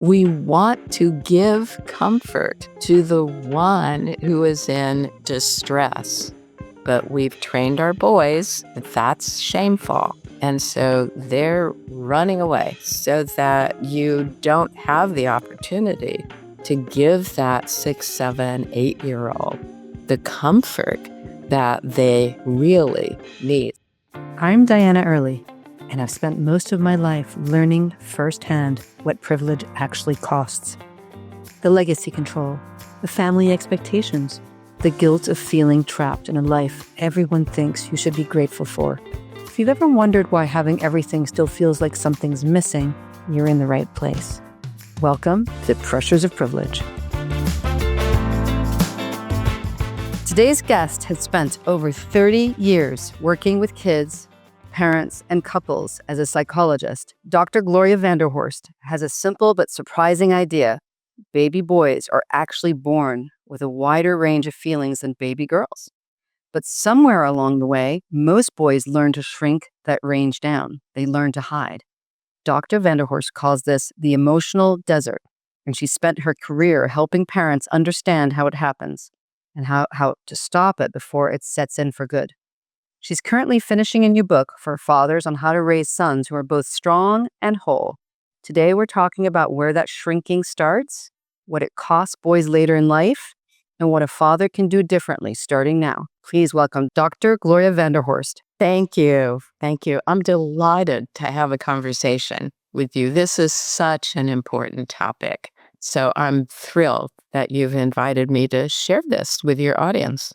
We want to give comfort to the one who is in distress. But we've trained our boys that that's shameful. And so they're running away so that you don't have the opportunity to give that 6, 7, 8-year-old the comfort that they really need. I'm Diana Oehrli, and I've spent most of my life learning firsthand what privilege actually costs. The legacy control, the family expectations, the guilt of feeling trapped in a life everyone thinks you should be grateful for. If you've ever wondered why having everything still feels like something's missing, you're in the right place. Welcome to Pressures of Privilege. Today's guest has spent over 30 years working with kids, parents, and couples as a psychologist. Dr. Gloria Vanderhorst has a simple but surprising idea. Baby boys are actually born with a wider range of feelings than baby girls. But somewhere along the way, most boys learn to shrink that range down. They learn to hide. Dr. Vanderhorst calls this the emotional desert, and she spent her career helping parents understand how it happens and how to stop it before it sets in for good. She's currently finishing a new book for fathers on how to raise sons who are both strong and whole. Today, we're talking about where that shrinking starts, what it costs boys later in life, and what a father can do differently starting now. Please welcome Dr. Gloria Vanderhorst. Thank you. Thank you. I'm delighted to have a conversation with you. This is such an important topic. So I'm thrilled that you've invited me to share this with your audience.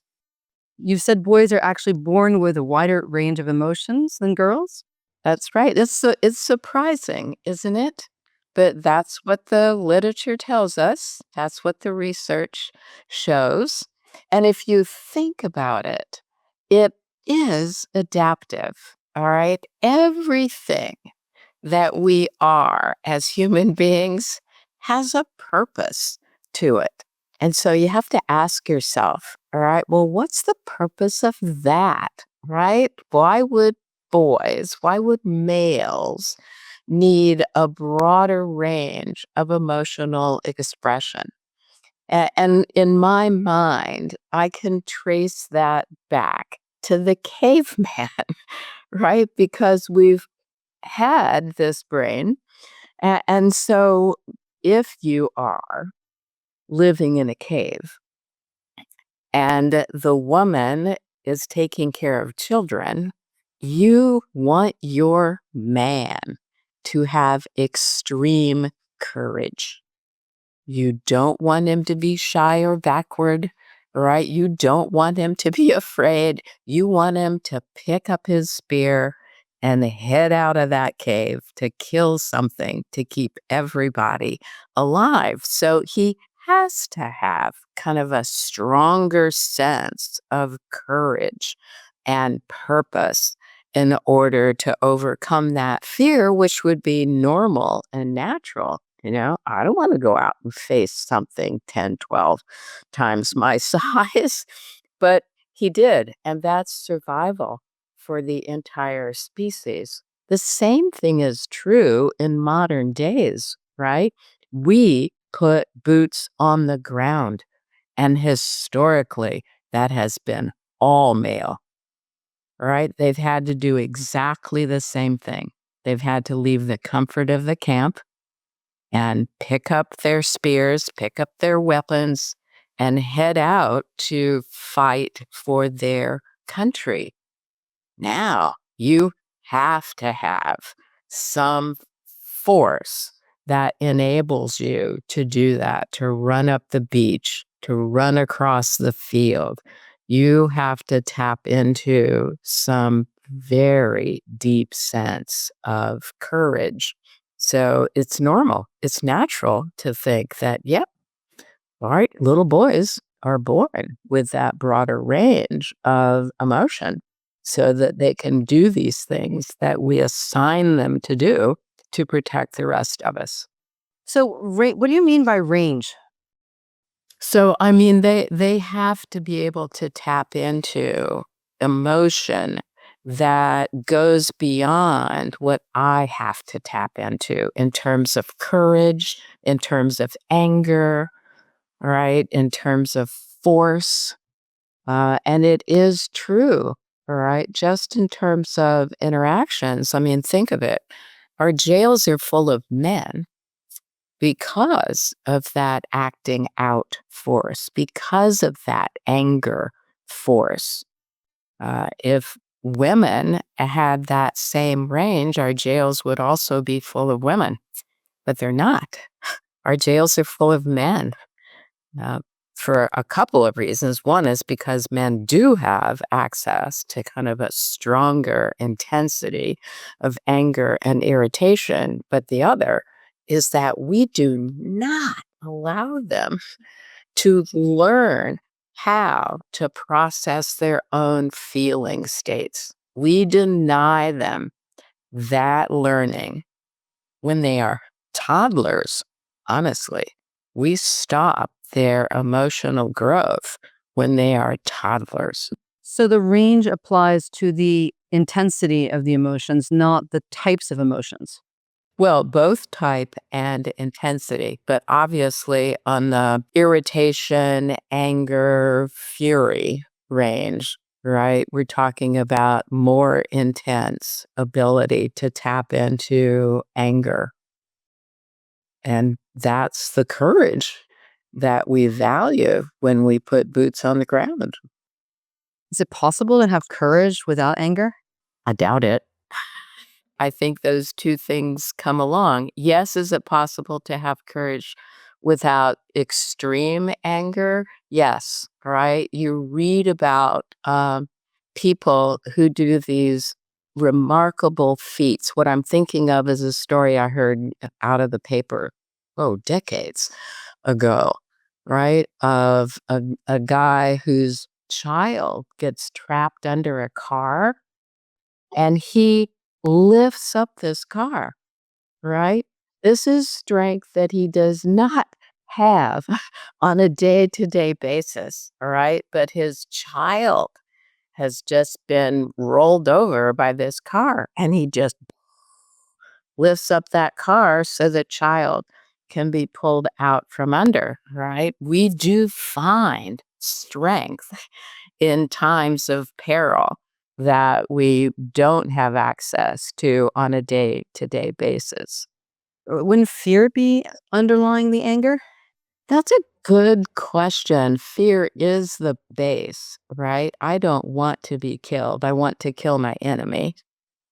You said boys are actually born with a wider range of emotions than girls? That's right. It's surprising, isn't it? But that's what the literature tells us. That's what the research shows. And if you think about it, it is adaptive, all right? Everything that we are as human beings has a purpose to it. And so you have to ask yourself, all right, well, what's the purpose of that, right? Why would males need a broader range of emotional expression? And in my mind, I can trace that back to the caveman, right? Because we've had this brain. And so if you are living in a cave and the woman is taking care of children, you want your man to have extreme courage. You don't want him to be shy or backward, right? You don't want him to be afraid. You want him to pick up his spear and head out of that cave to kill something to keep everybody alive. So he has to have kind of a stronger sense of courage and purpose in order to overcome that fear, which would be normal and natural. I don't want to go out and face something 10, 12 times my size, but he did. And that's survival for the entire species. The same thing is true in modern days, right? We put boots on the ground, and historically, that has been all male, right? They've had to do exactly the same thing. They've had to leave the comfort of the camp and pick up their spears, pick up their weapons, and head out to fight for their country. Now, you have to have some force that enables you to do that, to run up the beach, to run across the field. You have to tap into some very deep sense of courage. So it's normal, it's natural to think that, yep, all right, little boys are born with that broader range of emotion so that they can do these things that we assign them to do to protect the rest of us. So, what do you mean by range? So, I mean, they have to be able to tap into emotion that goes beyond what I have to tap into in terms of courage, in terms of anger, right? In terms of force. And it is true, all right? Just in terms of interactions, I mean, think of it. Our jails are full of men because of that acting out force, because of that anger force. If women had that same range, our jails would also be full of women, but they're not. Our jails are full of men uh, for a couple of reasons. One is because men do have access to kind of a stronger intensity of anger and irritation, but the other is that we do not allow them to learn how to process their own feeling states. We deny them that learning when they are toddlers. Honestly, we stop their emotional growth when they are toddlers. So the range applies to the intensity of the emotions, not the types of emotions. Well, both type and intensity, but obviously on the irritation, anger, fury range, right? We're talking about more intense ability to tap into anger. And that's the courage that we value when we put boots on the ground. Is it possible to have courage without anger? I doubt it. I think those two things come along. Yes, is it possible to have courage without extreme anger? Yes, right? You read about people who do these remarkable feats. What I'm thinking of is a story I heard out of the paper, decades ago, right? Of a guy whose child gets trapped under a car and he lifts up this car, right? This is strength that he does not have on a day-to-day basis, all right? But his child has just been rolled over by this car, and he just lifts up that car so the child can be pulled out from under, right? We do find strength in times of peril that we don't have access to on a day-to-day basis. Wouldn't fear be underlying the anger? That's a good question. Fear is the base, right? I don't want to be killed. I want to kill my enemy.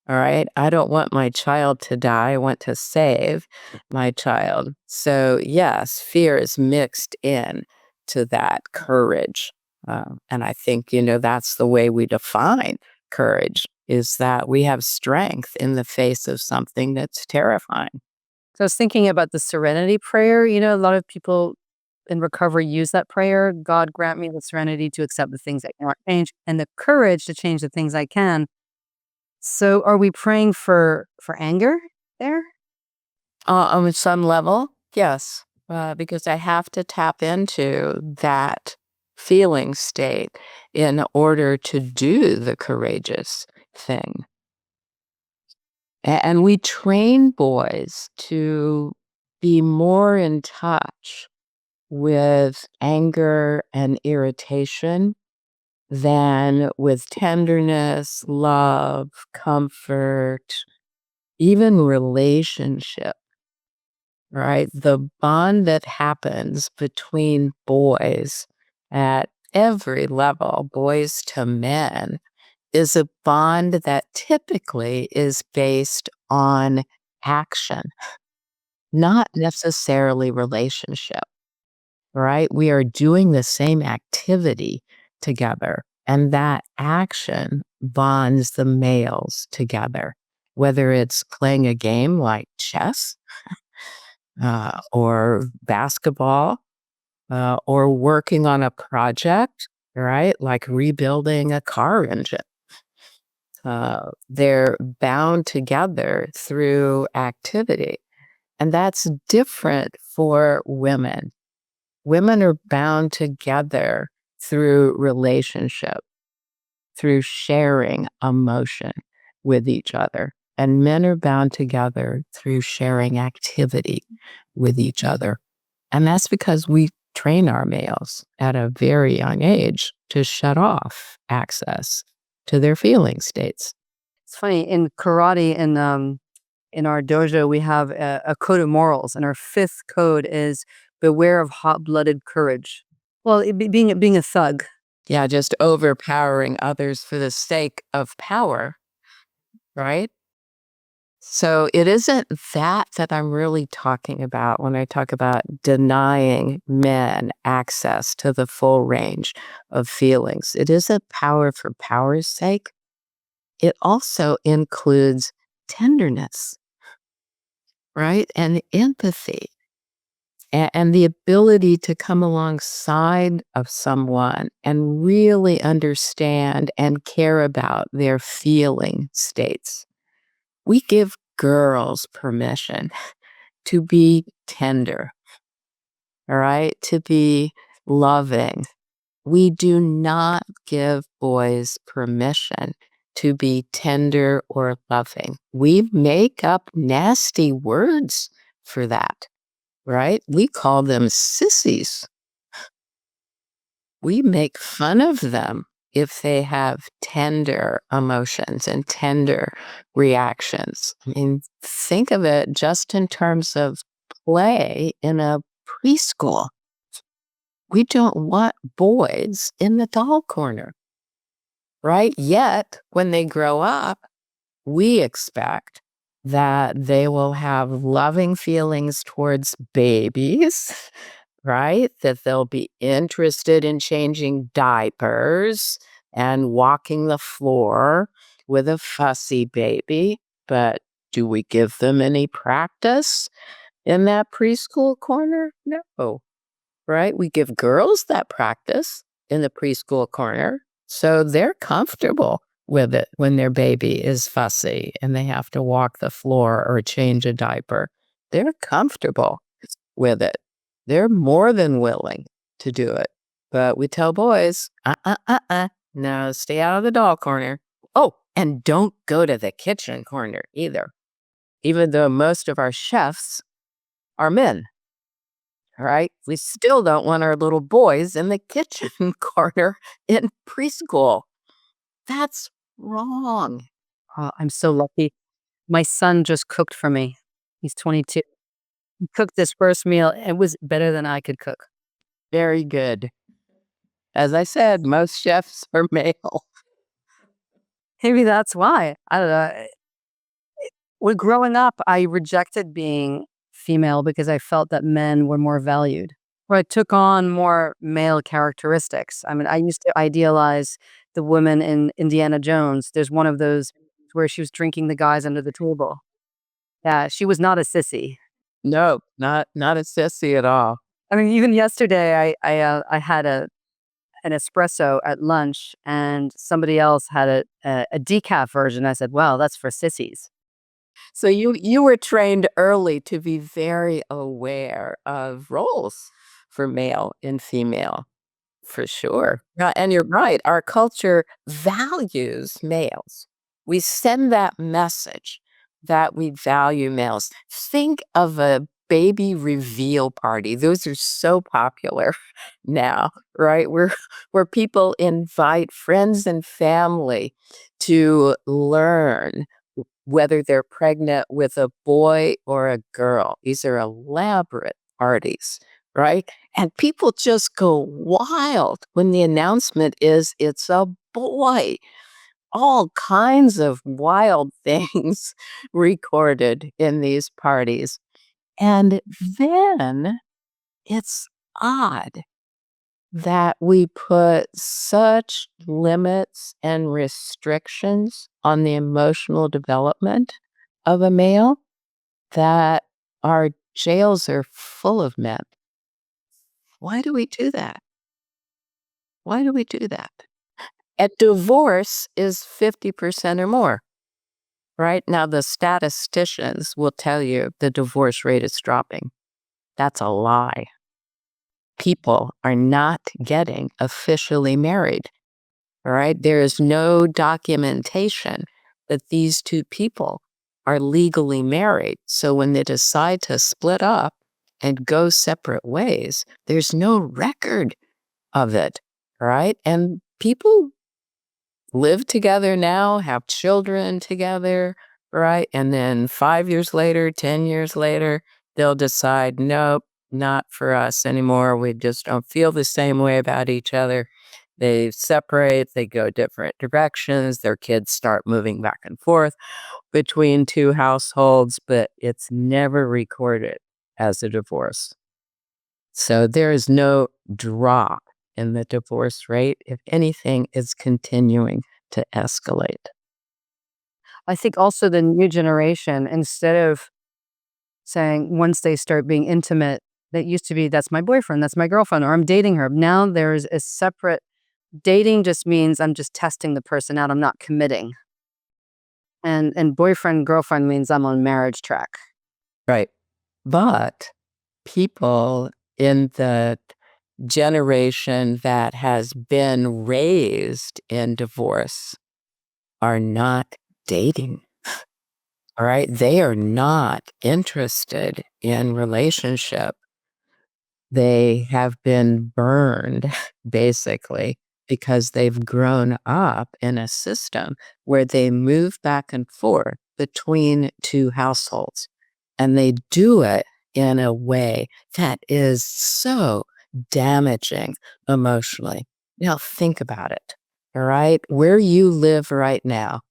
All right. I don't want my child to die. I want to save my child. So, yes, fear is mixed in to that courage. And I think, that's the way we define courage is that we have strength in the face of something that's terrifying. So I was thinking about the serenity prayer. A lot of people in recovery use that prayer. God grant me the serenity to accept the things I cannot change and the courage to change the things I can. So are we praying for anger there? On some level, yes, because I have to tap into that feeling state in order to do the courageous thing. And we train boys to be more in touch with anger and irritation than with tenderness, love, comfort, even relationship. Right? The bond that happens between boys at every level, boys to men, is a bond that typically is based on action, not necessarily relationship, right? We are doing the same activity together, and that action bonds the males together, whether it's playing a game like chess or basketball, or working on a project, right? Like rebuilding a car engine. They're bound together through activity. And that's different for women. Women are bound together through relationship. through sharing emotion with each other. And men are bound together through sharing activity with each other. And that's because we train our males at a very young age to shut off access to their feeling states. It's funny in karate in our dojo we have a code of morals, and our fifth code is beware of hot-blooded courage. Well, being a thug. Yeah, just overpowering others for the sake of power, right? So it isn't that I'm really talking about when I talk about denying men access to the full range of feelings. It isn't power for power's sake. It also includes tenderness, right? And empathy and the ability to come alongside of someone and really understand and care about their feeling states. We give girls permission to be tender, all right? To be loving. We do not give boys permission to be tender or loving. We make up nasty words for that, right? We call them sissies. We make fun of them if they have tender emotions and tender reactions. I mean, think of it just in terms of play in a preschool. We don't want boys in the doll corner, right? Yet, when they grow up, we expect that they will have loving feelings towards babies, right? That they'll be interested in changing diapers and walking the floor with a fussy baby. But do we give them any practice in that preschool corner? No, right? We give girls that practice in the preschool corner so they're comfortable with it when their baby is fussy and they have to walk the floor or change a diaper. They're comfortable with it. They're more than willing to do it. But we tell boys, no, stay out of the doll corner. Oh, and don't go to the kitchen corner either, even though most of our chefs are men. All right. We still don't want our little boys in the kitchen corner in preschool. That's wrong. I'm so lucky. My son just cooked for me. He's 22. He cooked this first meal. It was better than I could cook. Very good. As I said, most chefs are male. Maybe that's why. I don't know. When growing up, I rejected being female because I felt that men were more valued. Or I took on more male characteristics. I mean, I used to idealize the woman in Indiana Jones. There's one of those where she was drinking the guys under the table. Yeah, she was not a sissy. No, not a sissy at all. I mean, even yesterday, I had an espresso at lunch, and somebody else had a decaf version. I said, "Well, that's for sissies." So you were trained early to be very aware of roles for male and female, for sure. And you're right, our culture values males. We send that message that we value males. Think of a baby reveal party. Those are so popular now, right? Where people invite friends and family to learn whether they're pregnant with a boy or a girl. These are elaborate parties, right? And people just go wild when the announcement is it's a boy. All kinds of wild things recorded in these parties. And then it's odd that we put such limits and restrictions on the emotional development of a male that our jails are full of men. Why do we do that? Why do we do that? And divorce is 50% or more, right? Now, the statisticians will tell you the divorce rate is dropping. That's a lie. People are not getting officially married. All right. There is no documentation that these two people are legally married. So when they decide to split up and go separate ways, there's no record of it. All right. And people live together now, have children together, right? And then 5 years later, 10 years later, they'll decide, nope, not for us anymore. We just don't feel the same way about each other. They separate, they go different directions. Their kids start moving back and forth between two households, but it's never recorded as a divorce. So there is no drop in the divorce rate. If anything, it's continuing to escalate. I think also the new generation, instead of saying once they start being intimate, that used to be, that's my boyfriend, that's my girlfriend, or I'm dating her. Now there's a separate, dating just means I'm just testing the person out. I'm not committing. And boyfriend, girlfriend means I'm on marriage track. Right. But people in the generation that has been raised in divorce are not dating. All right. They are not interested in relationship. They have been burned, basically, because they've grown up in a system where they move back and forth between two households. And they do it in a way that is so damaging emotionally. Now, think about it. All right. Where you live right now,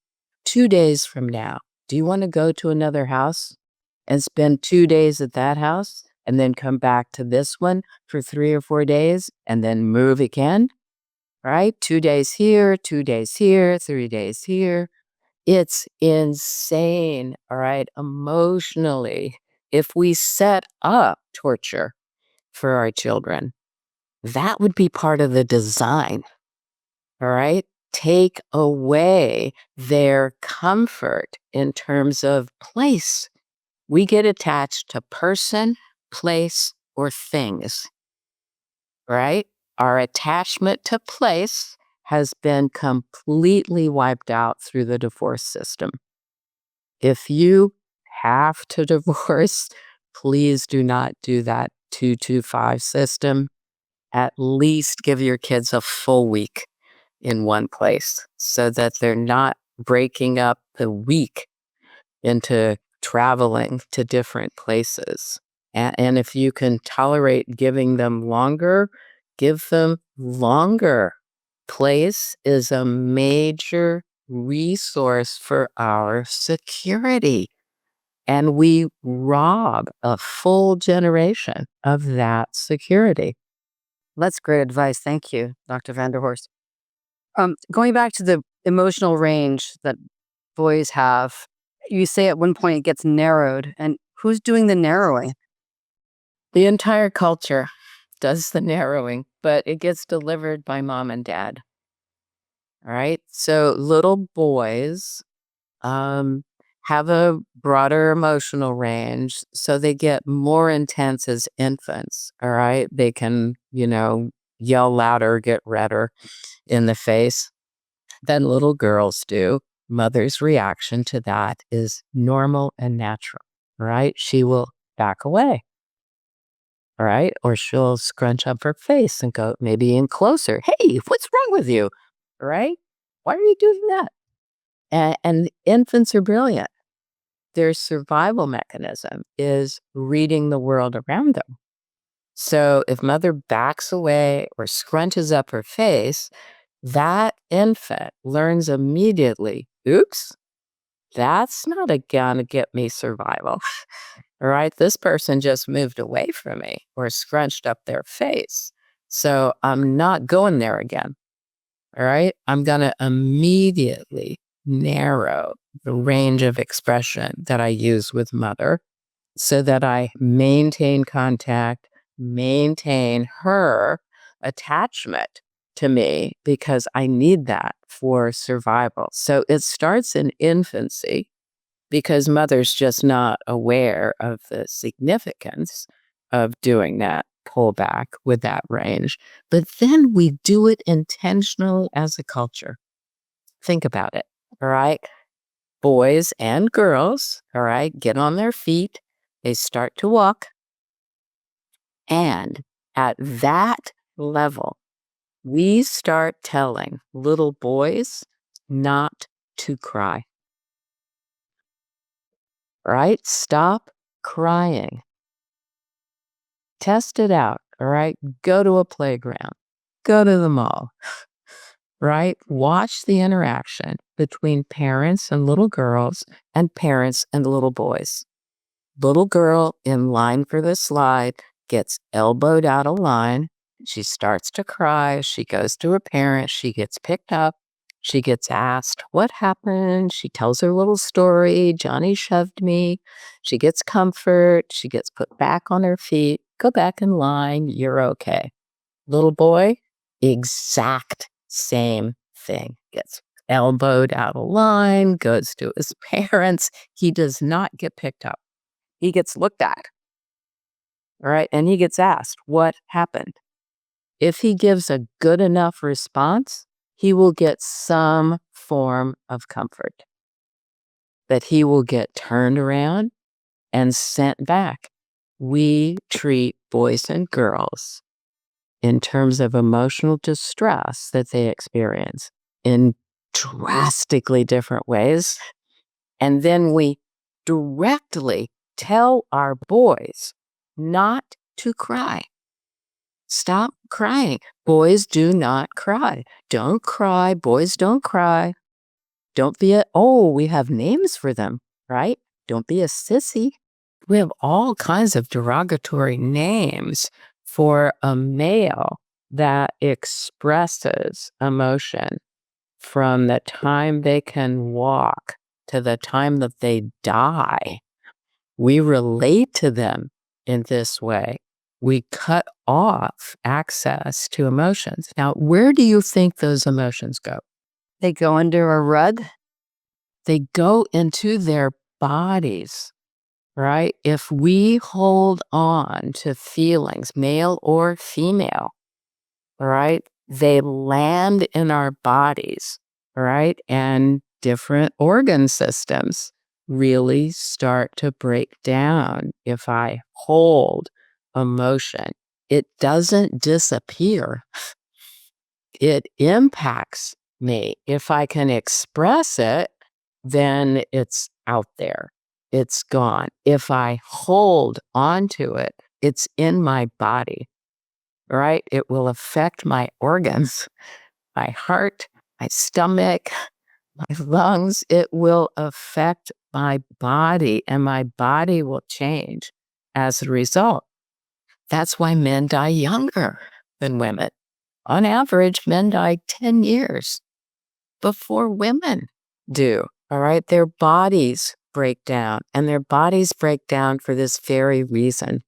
2 days from now, do you want to go to another house and spend 2 days at that house and then come back to this one for 3 or 4 days and then move again? Right? 2 days here, 2 days here, 3 days here. It's insane. All right. Emotionally, if we set up torture for our children, that would be part of the design. All right. Take away their comfort in terms of place. We get attached to person, place, or things, right? Our attachment to place has been completely wiped out through the divorce system. If you have to divorce, please do not do that 225 system. At least give your kids a full week in one place so that they're not breaking up the week into traveling to different places. And if you can tolerate giving them longer, give them longer. Place is a major resource for our security. And we rob a full generation of that security. That's great advice. Thank you, Dr. Vanderhorst. Going back to the emotional range that boys have, you say at one point it gets narrowed, and who's doing the narrowing? The entire culture does the narrowing, but it gets delivered by mom and dad. All right. So little boys have a broader emotional range, so they get more intense as infants. All right. They can, yell louder, get redder in the face than little girls do. Mother's reaction to that is normal and natural. Right. She will back away. All right. Or she'll scrunch up her face and go maybe in closer. Hey, what's wrong with you? Right? Why are you doing that? And infants are brilliant. Their survival mechanism is reading the world around them. So if mother backs away or scrunches up her face, that infant learns immediately, oops, that's not gonna get me survival. All right, this person just moved away from me or scrunched up their face. So I'm not going there again. All right, I'm going to immediately narrow the range of expression that I use with mother so that I maintain contact, maintain her attachment to me because I need that for survival. So it starts in infancy because mother's just not aware of the significance of doing that. pull back with that range, but then we do it intentionally as a culture. Think about it, all right? Boys and girls, all right, get on their feet. They start to walk. And at that level, we start telling little boys not to cry, right? Stop crying. Test it out, all right? Go to a playground, go to the mall, right? Watch the interaction between parents and little girls and parents and little boys. Little girl in line for the slide gets elbowed out of line. She starts to cry. She goes to her parents. She gets picked up. She gets asked, what happened? She tells her little story. Johnny shoved me. She gets comfort. She gets put back on her feet. Go back in line. You're okay. Little boy, exact same thing. Gets elbowed out of line, goes to his parents. He does not get picked up. He gets looked at, all right? And he gets asked, what happened? If he gives a good enough response, he will get some form of comfort, that he will get turned around and sent back. We treat boys and girls in terms of emotional distress that they experience in drastically different ways. And then we directly tell our boys not to cry. Stop crying. Boys do not cry. Don't cry. Boys don't cry. Don't be we have names for them, right? Don't be a sissy. We have all kinds of derogatory names for a male that expresses emotion from the time they can walk to the time that they die. We relate to them in this way. We cut off access to emotions. Now, where do you think those emotions go? They go under a rug. They go into their bodies, right? If we hold on to feelings, male or female, right, they land in our bodies, right? And different organ systems really start to break down if I hold emotion. It doesn't disappear. It impacts me. If I can express it, then it's out there. It's gone. If I hold onto it, it's in my body, right? It will affect my organs, my heart, my stomach, my lungs. It will affect my body, and my body will change as a result. That's why men die younger than women. On average, men die 10 years before women do. All right. Their bodies break down, and their bodies break down for this very reason.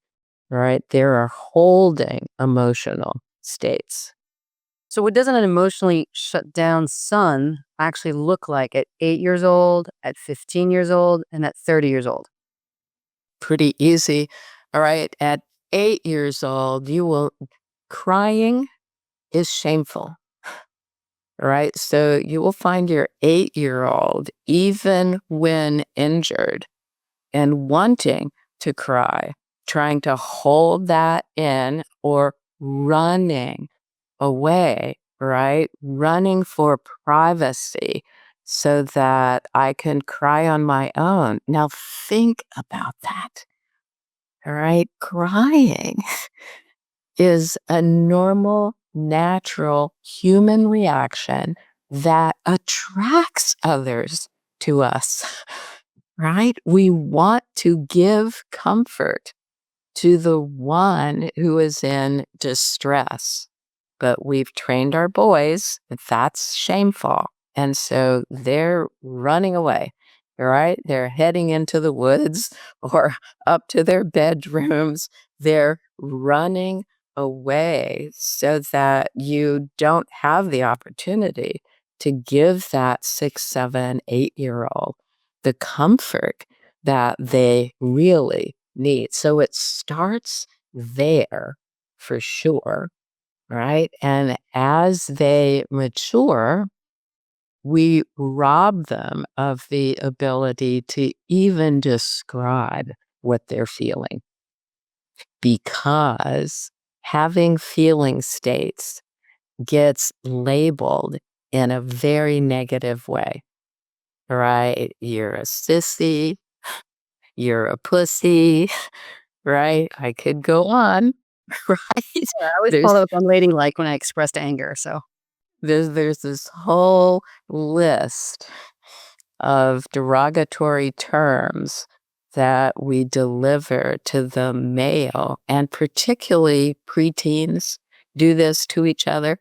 Right. They are holding emotional states. So what doesn't an emotionally shut down son actually look like at 8 years old, at 15 years old, and at 30 years old? Pretty easy. All right. At 8 years old, crying is shameful. All right. So you will find your 8-year-old, even when injured and wanting to cry, trying to hold that in or running away, right? Running for privacy so that I can cry on my own. Now think about that. All right. Crying is a normal, natural human reaction that attracts others to us, right? We want to give comfort to the one who is in distress. But we've trained our boys that that's shameful. And so they're running away, right? They're heading into the woods or up to their bedrooms. They're running away so that you don't have the opportunity to give that 6, 7, 8-year-old the comfort that they really need. So it starts there. for sure, right? And as they mature, we rob them of the ability to even describe what they're feeling because having feeling states gets labeled in a very negative way, right? You're a sissy, you're a pussy, right? I could go on, right? Yeah, I always There's follow up on ladylike when I expressed anger. So there's this whole list of derogatory terms that we deliver to the male, and particularly preteens do this to each other.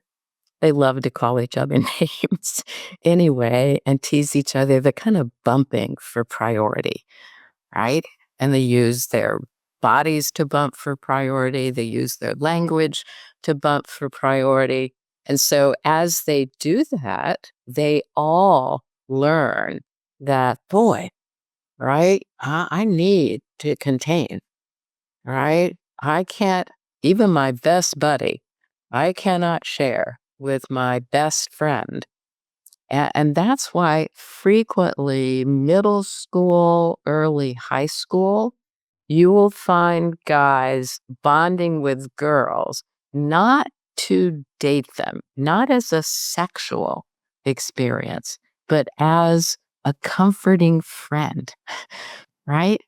They love to call each other names anyway and tease each other. They're kind of bumping for priority, right? And they use their bodies to bump for priority. They use their language to bump for priority. And so as they do that, they all learn that, boy, right? I need to contain, right? I can't, even my best buddy, I cannot share with my best friend. And that's why frequently middle school, early high school, you will find guys bonding with girls, not to date them, not as a sexual experience, but as a comforting friend, right?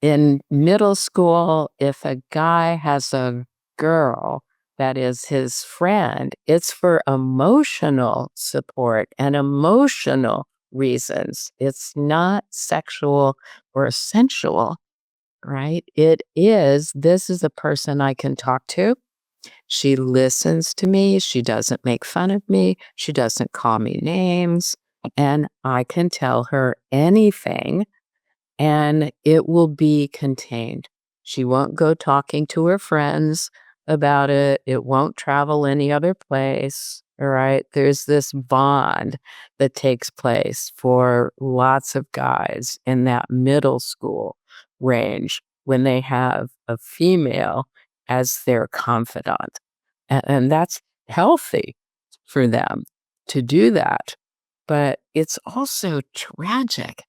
In middle school, if a guy has a girl that is his friend, it's for emotional support and emotional reasons. It's not sexual or sensual, right? It is, this is a person I can talk to. She listens to me. She doesn't make fun of me. She doesn't call me names. And I can tell her anything and it will be contained. She won't go talking to her friends about it. It won't travel any other place. All right. There's this bond that takes place for lots of guys in that middle school range when they have a female as their confidant. And that's healthy for them to do that. But it's also tragic,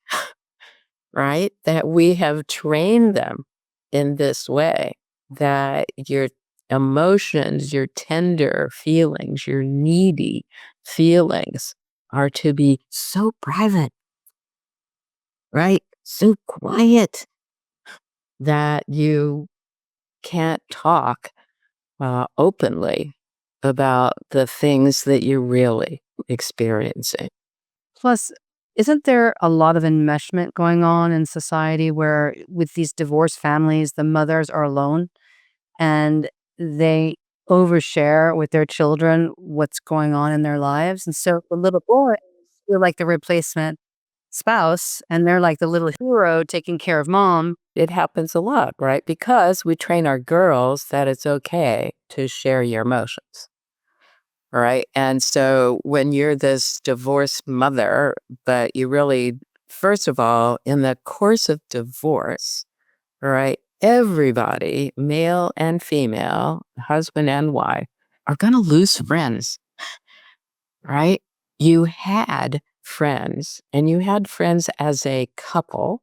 right? That we have trained them in this way, that your emotions, your tender feelings, your needy feelings are to be so private, right? So quiet that you can't talk openly about the things that you're really experiencing. plus, isn't there a lot of enmeshment going on in society where with these divorced families, the mothers are alone and they overshare with their children what's going on in their lives? And so the little boys feel like the replacement spouse and they're like the little hero taking care of mom. It happens a lot, right? Because we train our girls that it's okay to share your emotions, right? And so when you're this divorced mother, but you really, first of all, in the course of divorce, right, everybody, male and female, husband and wife, are going to lose friends, right? You had friends and you had friends as a couple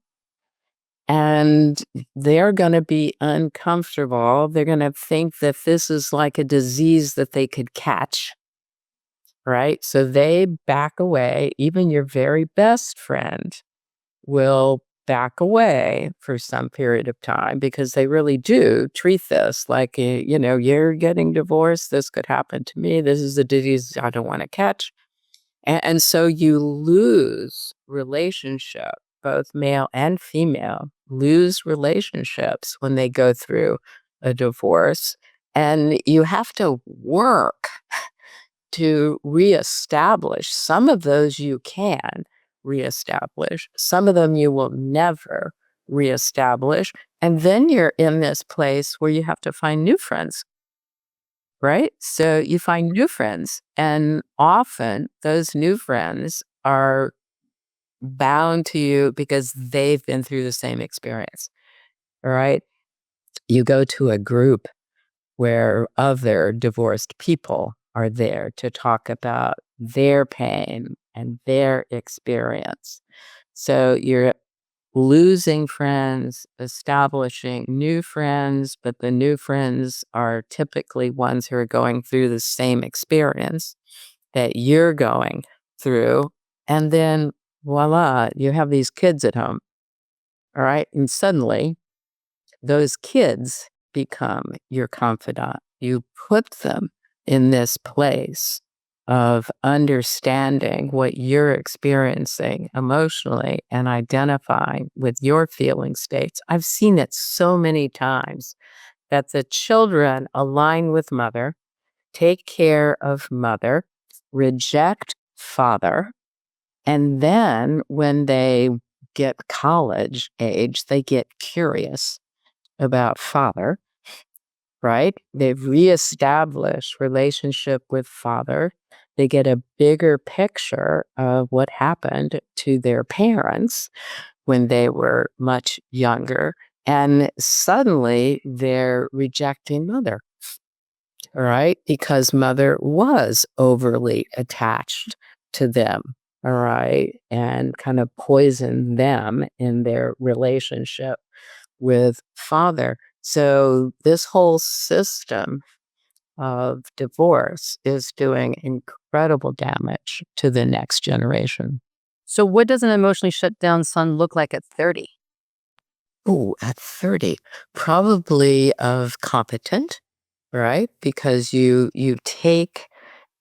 and they're going to be uncomfortable. They're going to think that this is like a disease that they could catch, right? So they back away. Even your very best friend will back away for some period of time because they really do treat this like, you're getting divorced. This could happen to me. This is a disease I don't want to catch. And so you lose relationship, both male and female lose relationships when they go through a divorce. And you have to work to reestablish. Some of those you can reestablish, some of them you will never reestablish. And then you're in this place where you have to find new friends, right? So you find new friends, and often those new friends are bound to you because they've been through the same experience, all right? You go to a group where other divorced people are there to talk about their pain and their experience. So you're losing friends, establishing new friends, but the new friends are typically ones who are going through the same experience that you're going through. And then voila, you have these kids at home. All right. And suddenly those kids become your confidant. You put them in this place of understanding what you're experiencing emotionally and identifying with your feeling states. I've seen it so many times that the children align with mother, take care of mother, reject father, and then when they get college age, they get curious about father, right? They've reestablished relationship with father. They get a bigger picture of what happened to their parents when they were much younger. And suddenly they're rejecting mother, all right? Because mother was overly attached to them, all right? And kind of poisoned them in their relationship with father. So this whole system of divorce is doing incredible damage to the next generation. So, what does an emotionally shut down son look like at 30? Oh, at 30, probably of competent, right? Because you take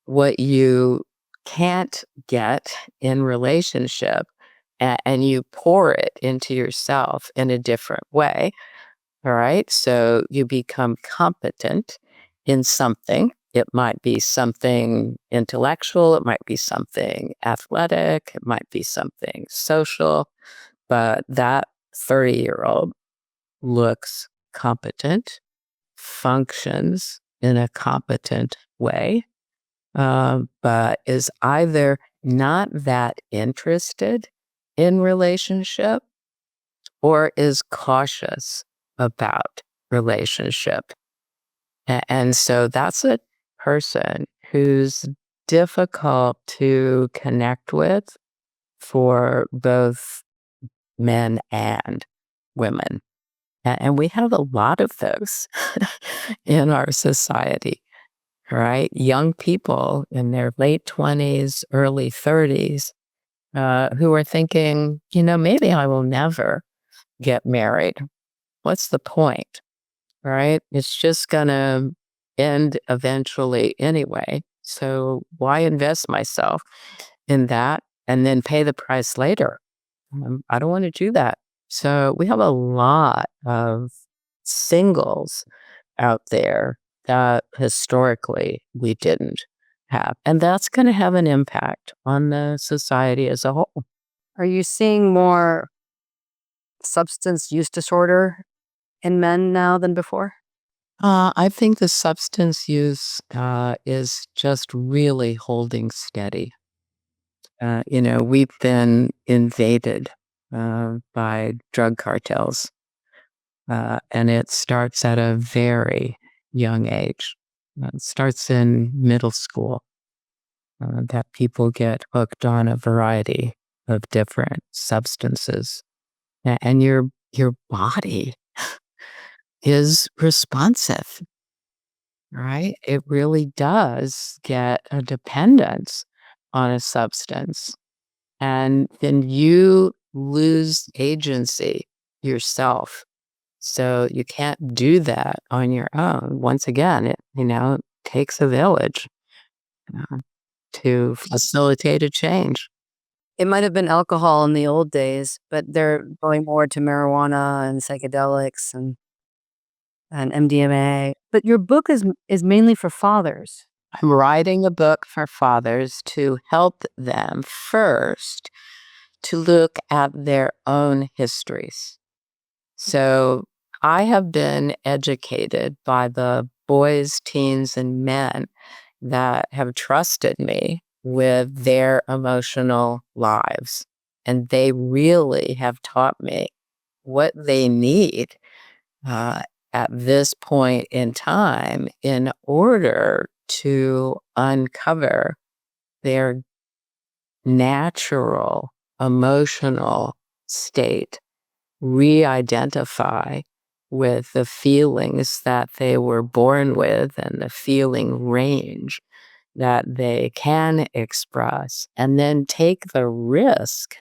what you can't get in relationship and you pour it into yourself in a different way. All right. So you become competent in something. It might be something intellectual, it might be something athletic, it might be something social, but that 30-year-old looks competent, functions in a competent way, but is either not that interested in relationship or is cautious about relationship. And so that's a person who's difficult to connect with for both men and women. And we have a lot of those in our society, right? Young people in their late 20s, early 30s, who are thinking, maybe I will never get married. What's the point? Right? It's just going to end eventually anyway. So why invest myself in that and then pay the price later? I don't want to do that. So we have a lot of singles out there that historically we didn't have. And that's going to have an impact on the society as a whole. Are you seeing more substance use disorder in men now than before? I think the substance use is just really holding steady. We've been invaded by drug cartels, and it starts at a very young age. It starts in middle school that people get hooked on a variety of different substances, and your body is responsive. Right? It really does get a dependence on a substance. And then you lose agency yourself. So you can't do that on your own. Once again, it takes a village to facilitate a change. It might have been alcohol in the old days, but they're going more to marijuana and psychedelics and MDMA. But your book is mainly for fathers. I'm writing a book for fathers to help them first to look at their own histories. So I have been educated by the boys, teens, and men that have trusted me with their emotional lives. And they really have taught me what they need uh, at this point in time in order to uncover their natural emotional state, re-identify with the feelings that they were born with and the feeling range that they can express, and then take the risk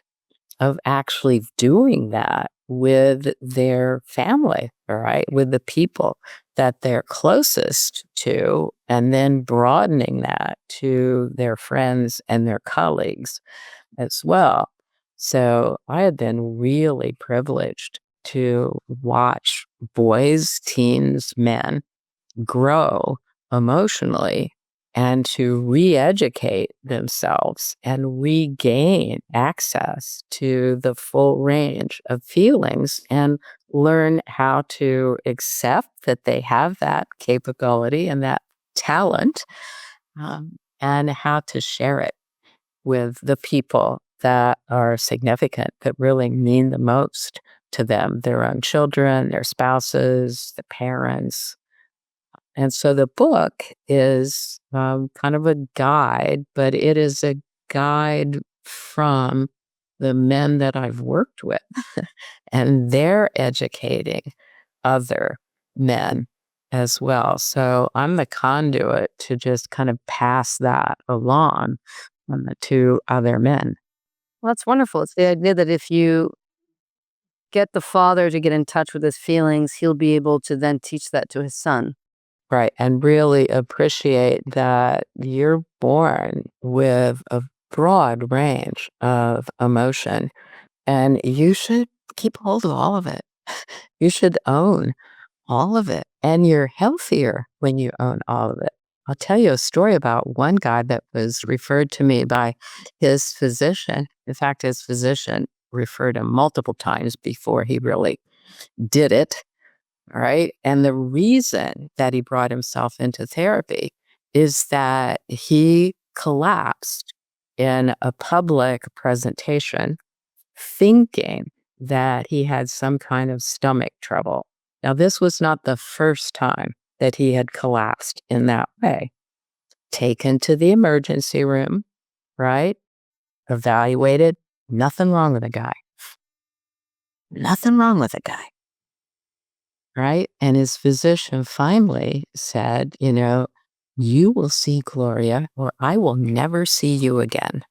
of actually doing that with their family, all right, with the people that they're closest to, and then broadening that to their friends and their colleagues as well. So I have been really privileged to watch boys, teens, men grow emotionally and to re-educate themselves and regain access to the full range of feelings and learn how to accept that they have that capability and that talent, and how to share it with the people that are significant, that really mean the most to them, their own children, their spouses, the parents. And so the book is kind of a guide, but it is a guide from the men that I've worked with. And they're educating other men as well. So I'm the conduit to just kind of pass that along to other men. Well, that's wonderful. It's the idea that if you get the father to get in touch with his feelings, he'll be able to then teach that to his son. Right. And really appreciate that you're born with a broad range of emotion and you should keep hold of all of it. You should own all of it. And you're healthier when you own all of it. I'll tell you a story about one guy that was referred to me by his physician. In fact, his physician referred him multiple times before he really did it. All right. And the reason that he brought himself into therapy is that he collapsed in a public presentation thinking that he had some kind of stomach trouble. Now, this was not the first time that he had collapsed in that way. Taken to the emergency room, right? Evaluated, nothing wrong with the guy. Nothing wrong with the guy. Right? And his physician finally said, you will see Gloria or I will never see you again.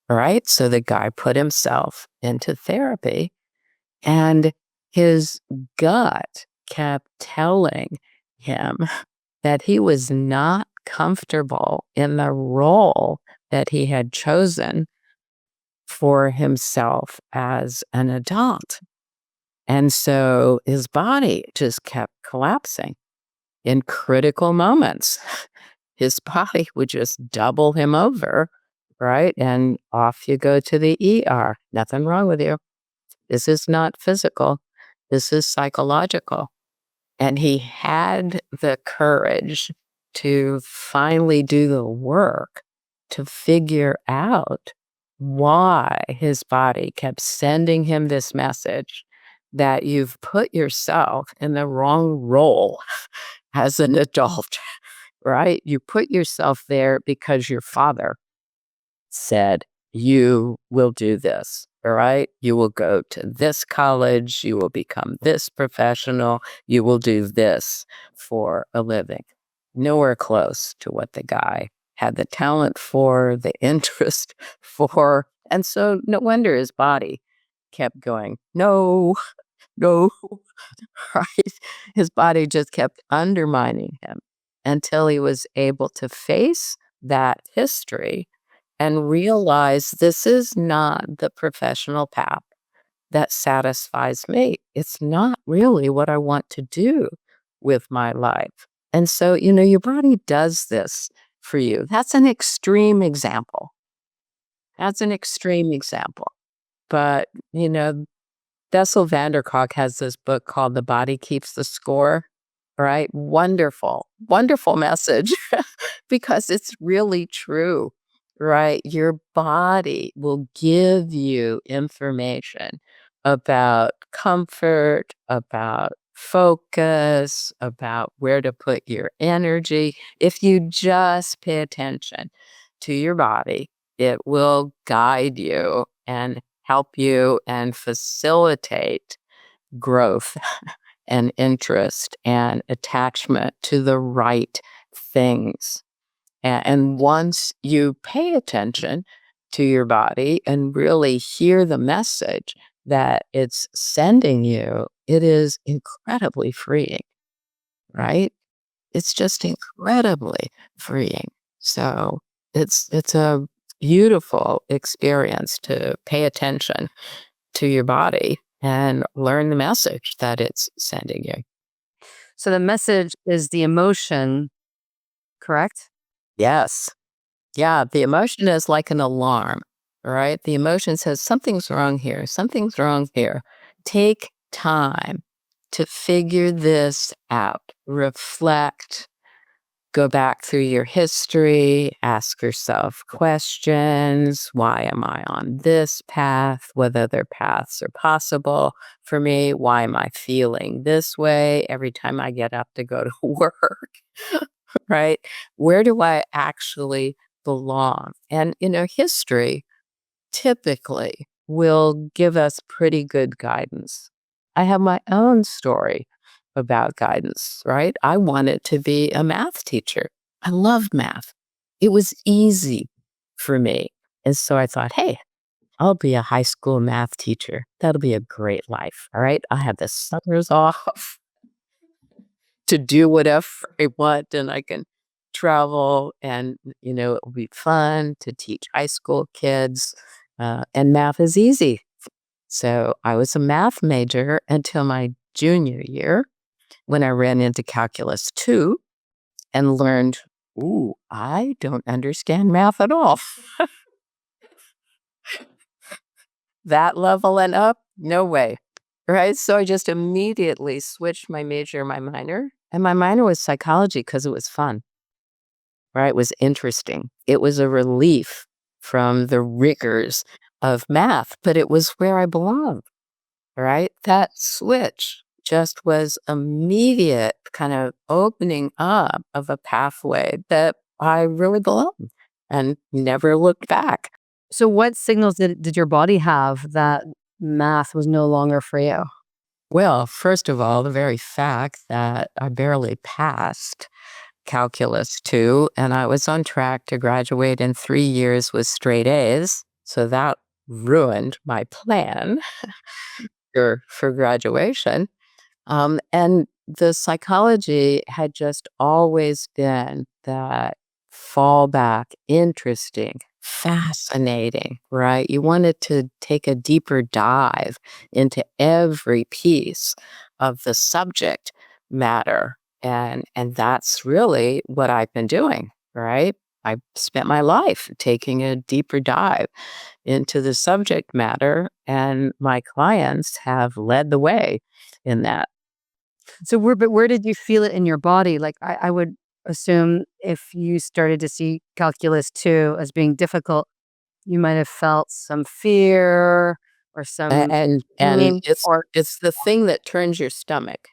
All right. So the guy put himself into therapy and his gut kept telling him that he was not comfortable in the role that he had chosen for himself as an adult. And so his body just kept collapsing in critical moments. His body would just double him over, right? And off you go to the ER. Nothing wrong with you. This is not physical. This is psychological. And he had the courage to finally do the work to figure out why his body kept sending him this message that you've put yourself in the wrong role as an adult, right? You put yourself there because your father said, you will do this, all right? You will go to this college, you will become this professional, you will do this for a living. Nowhere close to what the guy had the talent for, the interest for. And so no wonder his body kept going, no, no, right? His body just kept undermining him until he was able to face that history and realize this is not the professional path that satisfies me. It's not really what I want to do with my life. And so, your body does this for you. That's an extreme example. That's an extreme example. But, Bessel van der Kolk has this book called The Body Keeps the Score, right? Wonderful, wonderful message because it's really true, right? Your body will give you information about comfort, about focus, about where to put your energy. If you just pay attention to your body, it will guide you and help you and facilitate growth and interest and attachment to the right things. And once you pay attention to your body and really hear the message that it's sending you, it is incredibly freeing, right? It's just incredibly freeing. So it's a beautiful experience to pay attention to your body and learn the message that it's sending you. So the message is the emotion, correct? Yes. Yeah, the emotion is like an alarm, right? The emotion says, something's wrong here. Something's wrong here. Take time to figure this out. Reflect, go back through your history, ask yourself questions. Why am I on this path? What other paths are possible for me? Why am I feeling this way every time I get up to go to work? Right? Where do I actually belong? And, history typically will give us pretty good guidance. I have my own story about guidance, right? I wanted to be a math teacher. I loved math. It was easy for me. And so I thought, hey, I'll be a high school math teacher. That'll be a great life. All right. I have the summers off to do whatever I want, and I can travel, and it will be fun to teach high school kids, and math is easy. So I was a math major until my junior year when I ran into calculus 2 and learned, ooh, I don't understand math at all. That level and up, no way. Right? So I just immediately switched my major, my minor, and my minor was psychology because it was fun. Right? It was interesting. It was a relief from the rigors of math, but it was where I belonged, right? That switch just was immediate kind of opening up of a pathway that I really belonged and never looked back. So what signals did your body have that math was no longer for you? Well, first of all, the very fact that I barely passed calculus 2, and I was on track to graduate in 3 years with straight A's. So that ruined my plan for graduation. And the psychology had just always been that fallback, interesting, fascinating, right? You wanted to take a deeper dive into every piece of the subject matter. And that's really what I've been doing, right? I spent my life taking a deeper dive into the subject matter, and my clients have led the way in that. So where did you feel it in your body? Like I would assume if you started to see calculus 2 as being difficult, you might have felt some fear or some And pain or it's the thing that turns your stomach,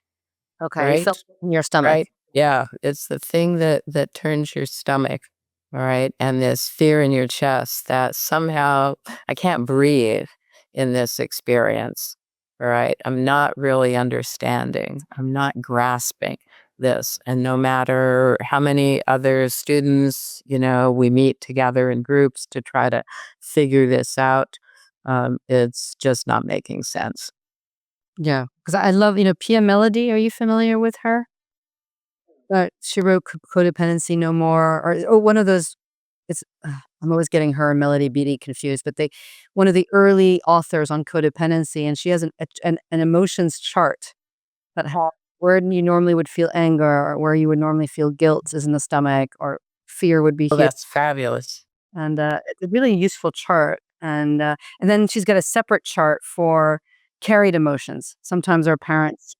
okay, you right? felt it in your stomach. Right? Yeah, it's the thing that turns your stomach, all right? And this fear in your chest that somehow I can't breathe in this experience, all right? I'm not really understanding. I'm not grasping this. And no matter how many other students, we meet together in groups to try to figure this out, it's just not making sense. Yeah, because I love, Pia Melody. Are you familiar with her? She wrote Codependency No More, or one of those. It's I'm always getting her and Melody Beattie confused, but one of the early authors on codependency, and she has an emotions chart that has where you normally would feel anger or where you would normally feel guilt is in the stomach, or fear would be Oh, here. that's fabulous. And it's a really useful chart. And then she's got a separate chart for carried emotions. Sometimes our parents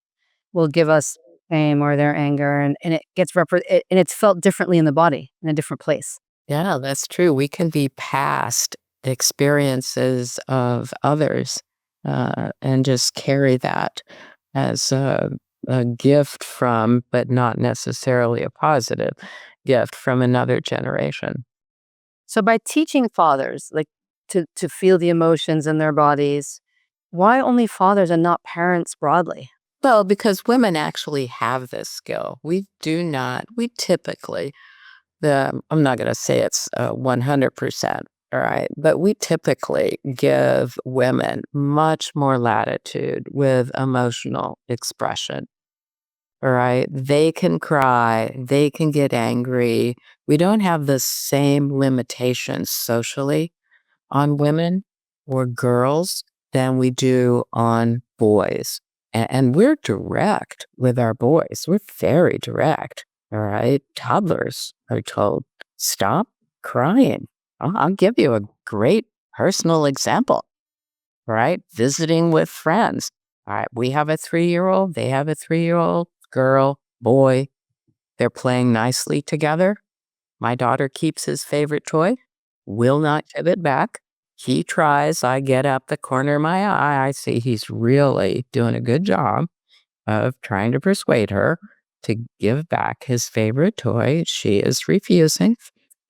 will give us shame or their anger, and it gets and it's felt differently in the body in a different place. Yeah, that's true. We can be past experiences of others, and just carry that as a gift from, but not necessarily a positive gift from another generation. So by teaching fathers like to feel the emotions in their bodies, why only fathers and not parents broadly? Well, because women actually have this skill. We typically, I'm not going to say it's 100%, all right, but we typically give women much more latitude with emotional expression. All right. They can cry, they can get angry. We don't have the same limitations socially on women or girls than we do on boys. And we're direct with our boys. We're very direct. All right. Toddlers are told, stop crying. I'll give you a great personal example. Right? Visiting with friends. All right. We have a 3-year-old. They have a 3-year-old girl, boy. They're playing nicely together. My daughter keeps his favorite toy, will not give it back. He tries. I get up the corner of my eye. I see he's really doing a good job of trying to persuade her to give back his favorite toy. She is refusing.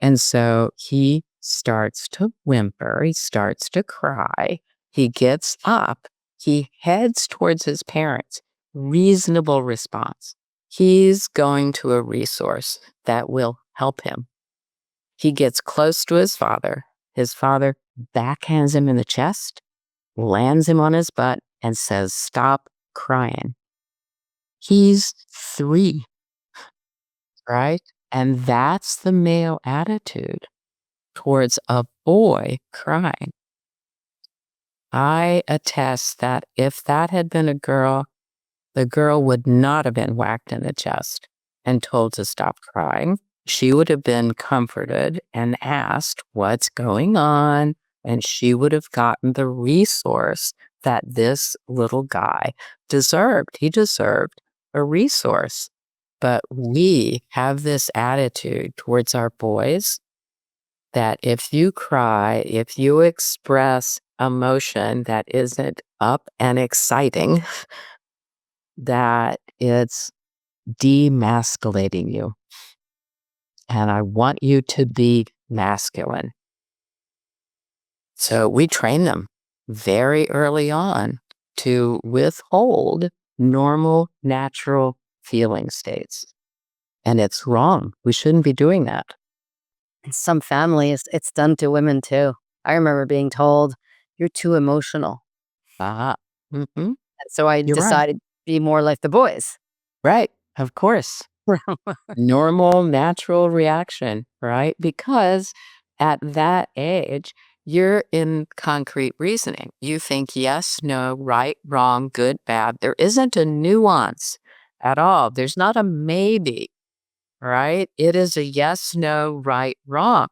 And so he starts to whimper. He starts to cry. He gets up. He heads towards his parents. Reasonable response. He's going to a resource that will help him. He gets close to his father. His father backhands him in the chest, lands him on his butt, and says, "Stop crying." He's 3, right? And that's the male attitude towards a boy crying. I attest that if that had been a girl, the girl would not have been whacked in the chest and told to stop crying. She would have been comforted and asked, "What's going on?" And she would have gotten the resource that this little guy deserved. He deserved a resource. But we have this attitude towards our boys that if you cry, if you express emotion that isn't up and exciting, that it's demasculating you. And I want you to be masculine. So we train them very early on to withhold normal, natural feeling states. And it's wrong. We shouldn't be doing that. In some families, it's done to women too. I remember being told, "You're too emotional." Ah, hmm And so I you're right. decided to be more like the boys. Right. Of course. Normal, natural reaction, right? Because at that age, you're in concrete reasoning. You think yes, no, right, wrong, good, bad. There isn't a nuance at all. There's not a maybe, right? It is a yes, no, right, wrong.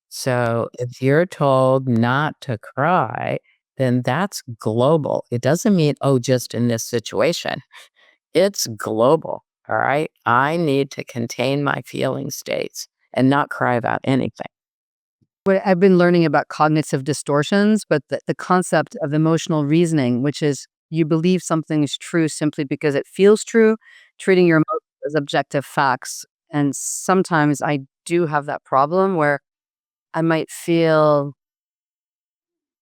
So if you're told not to cry, then that's global. It doesn't mean, oh, just in this situation. It's global. All right. I need to contain my feeling states and not cry about anything. But I've been learning about cognitive distortions, but the concept of emotional reasoning, which is you believe something is true simply because it feels true, treating your emotions as objective facts. And sometimes I do have that problem where I might feel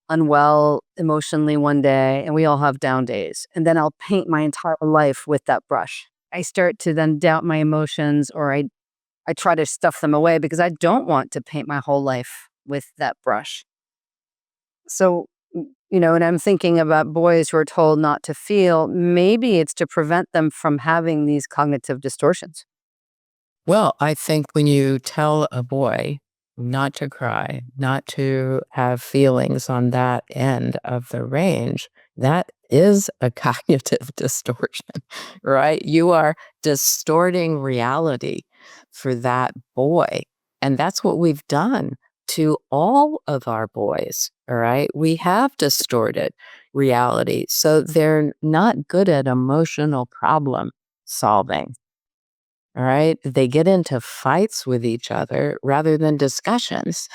unwell emotionally one day, and we all have down days. And then I'll paint my entire life with that brush. I start to then doubt my emotions, or I try to stuff them away because I don't want to paint my whole life with that brush. So, and I'm thinking about boys who are told not to feel, maybe it's to prevent them from having these cognitive distortions. Well, I think when you tell a boy not to cry, not to have feelings on that end of the range, that is a cognitive distortion, right? You are distorting reality for that boy. And that's what we've done to all of our boys, all right? We have distorted reality. So they're not good at emotional problem solving. All right. They get into fights with each other rather than discussions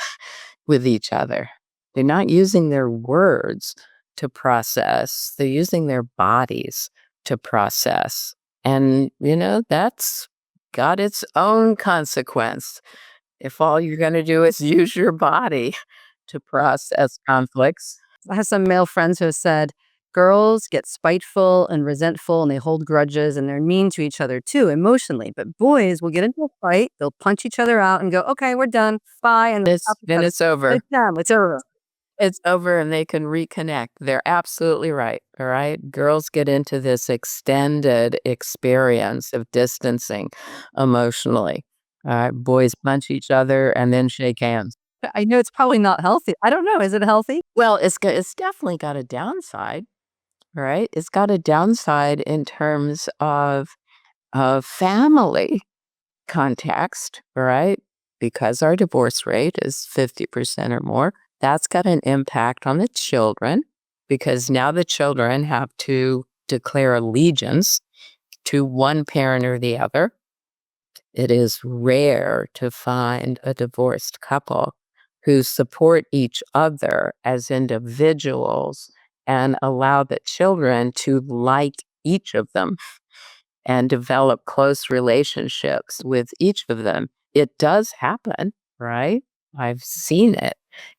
with each other. They're not using their words to process, they're using their bodies to process And, that's got its own consequence. If all you're going to do is use your body to process conflicts. I have some male friends who have said girls get spiteful and resentful and they hold grudges and they're mean to each other too emotionally. But boys will get into a fight, they'll punch each other out and go, okay, we're done. Bye. And Then it's over. it's done. It's over. It's over and they can reconnect. They're absolutely right. All right. Girls get into this extended experience of distancing emotionally. Boys punch each other and then shake hands. I know it's probably not healthy. I don't know. Is it healthy? Well, it's definitely got a downside, right? It's got a downside in terms of family context, right? Because our divorce rate is 50% or more, that's got an impact on the children because now the children have to declare allegiance to one parent or the other. It is rare to find a divorced couple who support each other as individuals and allow the children to like each of them and develop close relationships with each of them. It does happen, right? I've seen it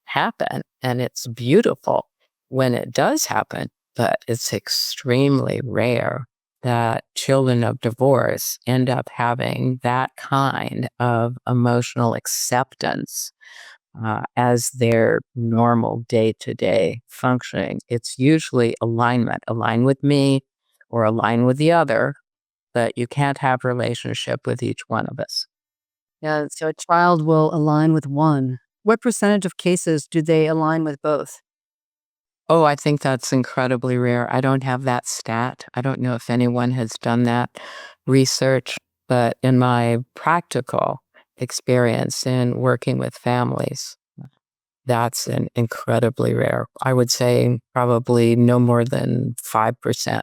happen, and it's beautiful when it does happen, but it's extremely rare that children of divorce end up having that kind of emotional acceptance as their normal day-to-day functioning. It's usually alignment, align with me or align with the other, but you can't have relationship with each one of us. Yeah. So a child will align with one. What percentage of cases do they align with both? Oh, I think that's incredibly rare. I don't have that stat. I don't know if anyone has done that research, but in my practical experience in working with families, that's an incredibly rare. I would say probably no more than 5%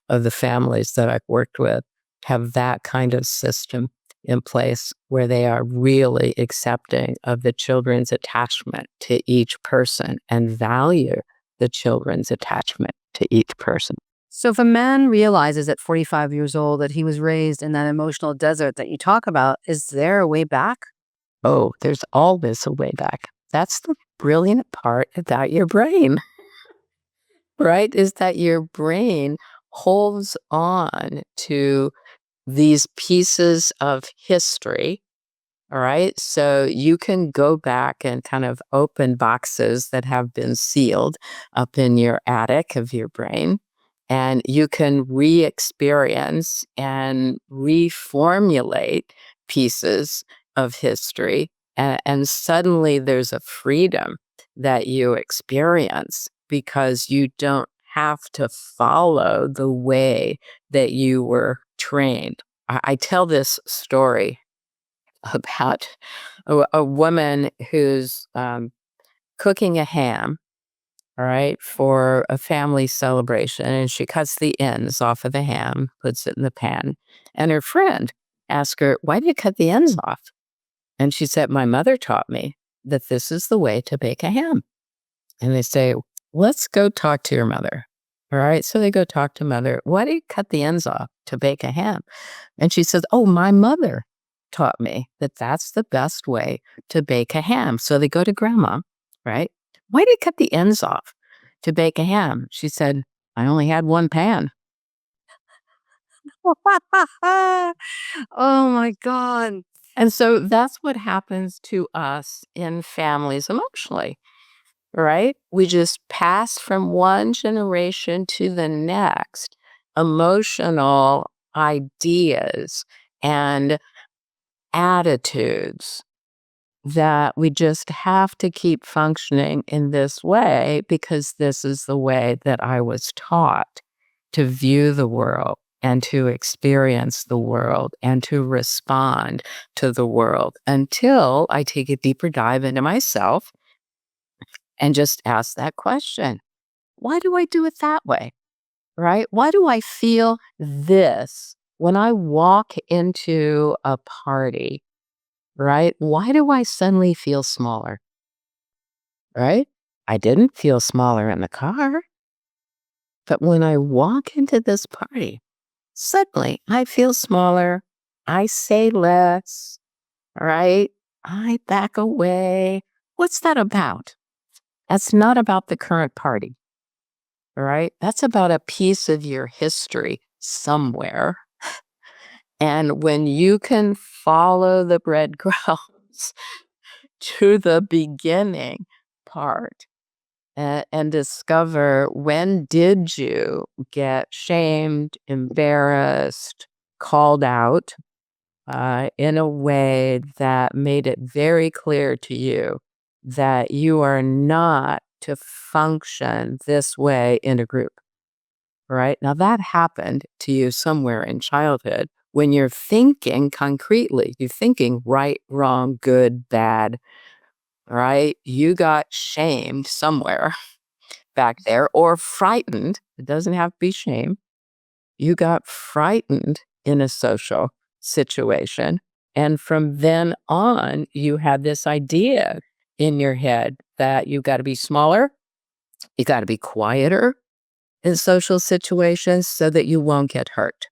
of the families that I've worked with have that kind of system in place where they are really accepting of the children's attachment to each person and value the children's attachment to each person. So if a man realizes at 45 years old that he was raised in that emotional desert that you talk about, is there a way back? Oh, there's always a way back. That's the brilliant part about your brain, right? Is that your brain holds on to these pieces of history. All right. So you can go back and kind of open boxes that have been sealed up in your attic of your brain. And you can re experience and reformulate pieces of history. And suddenly there's a freedom that you experience because you don't have to follow the way that you were trained. I tell this story about a woman who's cooking a ham, all right, for a family celebration. And she cuts the ends off of the ham, puts it in the pan. And her friend asked her, "Why do you cut the ends off?" And she said, "My mother taught me that this is the way to bake a ham." And they say, "Let's go talk to your mother." All right. So they go talk to mother. "Why do you cut the ends off to bake a ham?" And she says, "Oh, my mother taught me that that's the best way to bake a ham." So they go to grandma, right? "Why do you cut the ends off to bake a ham?" She said, "I only had one pan." Oh my God. And so that's what happens to us in families emotionally, right? We just pass from one generation to the next emotional ideas and attitudes that we just have to keep functioning in this way because this is the way that I was taught to view the world and to experience the world and to respond to the world until I take a deeper dive into myself and just ask that question. Why do I do it that way? Right? Why do I feel this when I walk into a party? Right? Why do I suddenly feel smaller? Right? I didn't feel smaller in the car, but when I walk into this party, suddenly I feel smaller. I say less, right? I back away. What's that about? That's not about the current party, right? That's about a piece of your history somewhere. And when you can follow the breadcrumbs to the beginning part and discover when did you get shamed, embarrassed, called out in a way that made it very clear to you that you are not to function this way in a group, right? Now, that happened to you somewhere in childhood when you're thinking concretely, you're thinking right, wrong, good, bad, right? You got shamed somewhere back there or frightened. It doesn't have to be shame. You got frightened in a social situation. And from then on, you had this idea in your head that you got to be smaller, you got to be quieter in social situations so that you won't get hurt.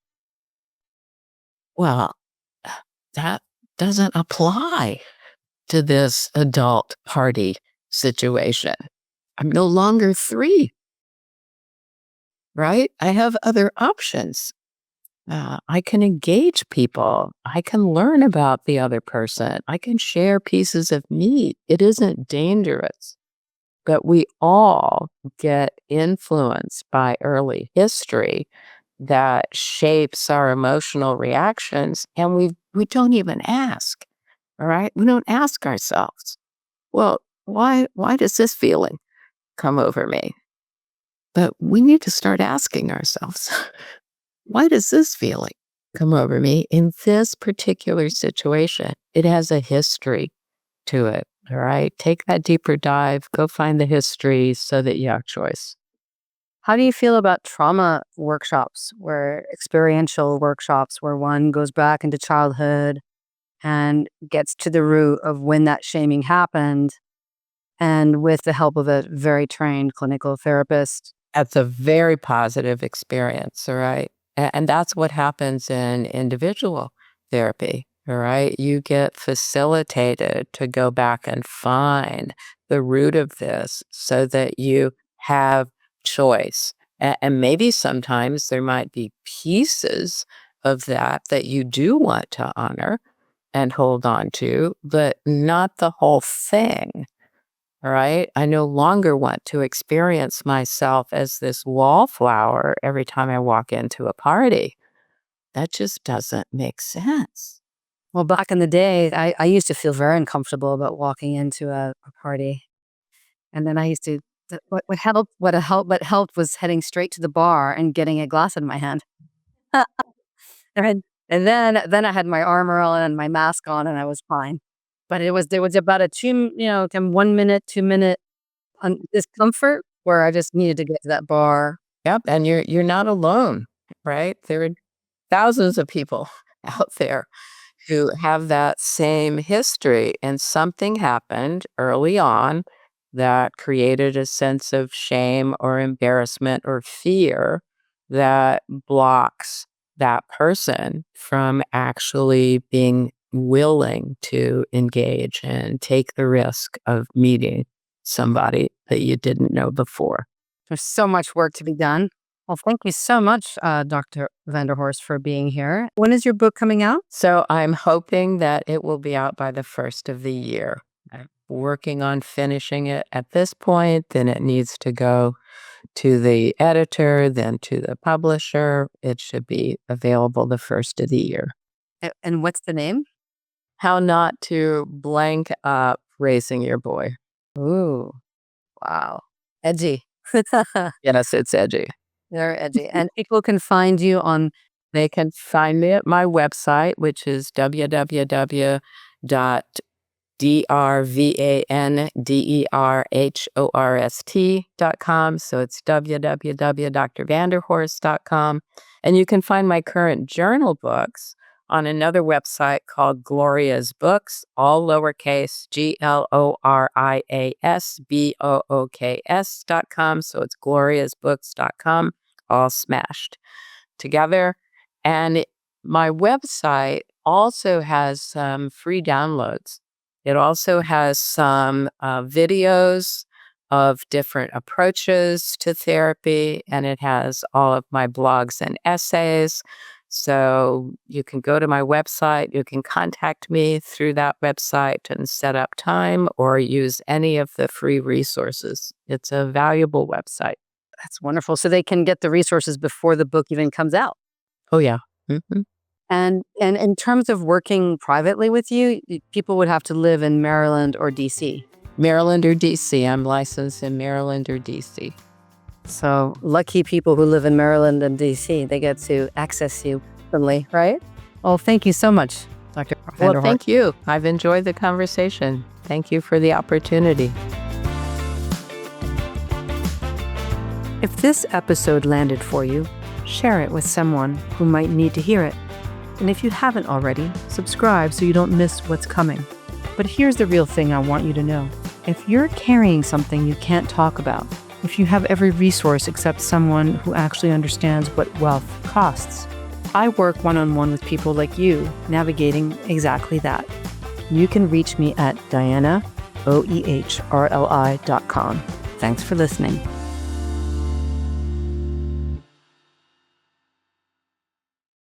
Well, that doesn't apply to this adult party situation. I'm no longer 3, right? I have other options. I can engage people. I can learn about the other person. I can share pieces of meat. It isn't dangerous. But we all get influenced by early history that shapes our emotional reactions, and we don't even ask. All right? We don't ask ourselves, well, why does this feeling come over me? But we need to start asking ourselves, why does this feeling come over me in this particular situation? It has a history to it. All right. Take that deeper dive, go find the history so that you have choice. How do you feel about trauma workshops, where experiential workshops, where one goes back into childhood and gets to the root of when that shaming happened, and with the help of a very trained clinical therapist? That's a very positive experience. All right. And that's what happens in individual therapy. All right. You get facilitated to go back and find the root of this so that you have choice. And maybe sometimes there might be pieces of that you do want to honor and hold on to, but not the whole thing. All right. I no longer want to experience myself as this wallflower every time I walk into a party. That just doesn't make sense. Well, back in the day, I used to feel very uncomfortable about walking into a party. And then I used to, what helped was heading straight to the bar and getting a glass in my hand. And then I had my armor on and my mask on, and I was fine. But there was about a 1 minute, 2 minute discomfort where I just needed to get to that bar. Yep. And you're not alone, right? There are thousands of people out there who have that same history. And something happened early on that created a sense of shame or embarrassment or fear that blocks that person from actually being willing to engage and take the risk of meeting somebody that you didn't know before. There's so much work to be done. Well, thank you so much, Dr. Vanderhorst, for being here. When is your book coming out? So I'm hoping that it will be out by the first of the year. I'm working on finishing it at this point. Then it needs to go to the editor, then to the publisher. It should be available the first of the year. And what's the name? How not to blank up raising your boy. Ooh, wow. Edgy. Yes, it's edgy. Very edgy. And people can find you on. They can find me at my website, which is www.drvanderhorst.com. So it's www.drvanderhorst.com. And you can find my current journal books on another website called Gloria's Books, all lowercase, GLORIASBOOKS.com. So it's gloriasbooks.com, all smashed together. And my website also has some free downloads. It also has some videos of different approaches to therapy, and it has all of my blogs and essays. So you can go to my website, you can contact me through that website and set up time or use any of the free resources. It's a valuable website. That's wonderful. So they can get the resources before the book even comes out. Oh, yeah. Mhm. And in terms of working privately with you, people would have to live in Maryland or DC. Maryland or DC. I'm licensed in Maryland or DC. So lucky people who live in Maryland and DC, they get to access you openly, right? Well, thank you so much, Dr. Vanderhorst. Well, thank you. I've enjoyed the conversation. Thank you for the opportunity. If this episode landed for you, share it with someone who might need to hear it. And if you haven't already, subscribe so you don't miss what's coming. But here's the real thing I want you to know. If you're carrying something you can't talk about, if you have every resource except someone who actually understands what wealth costs, I work one-on-one with people like you navigating exactly that. You can reach me at DianaOehrli.com. Thanks for listening.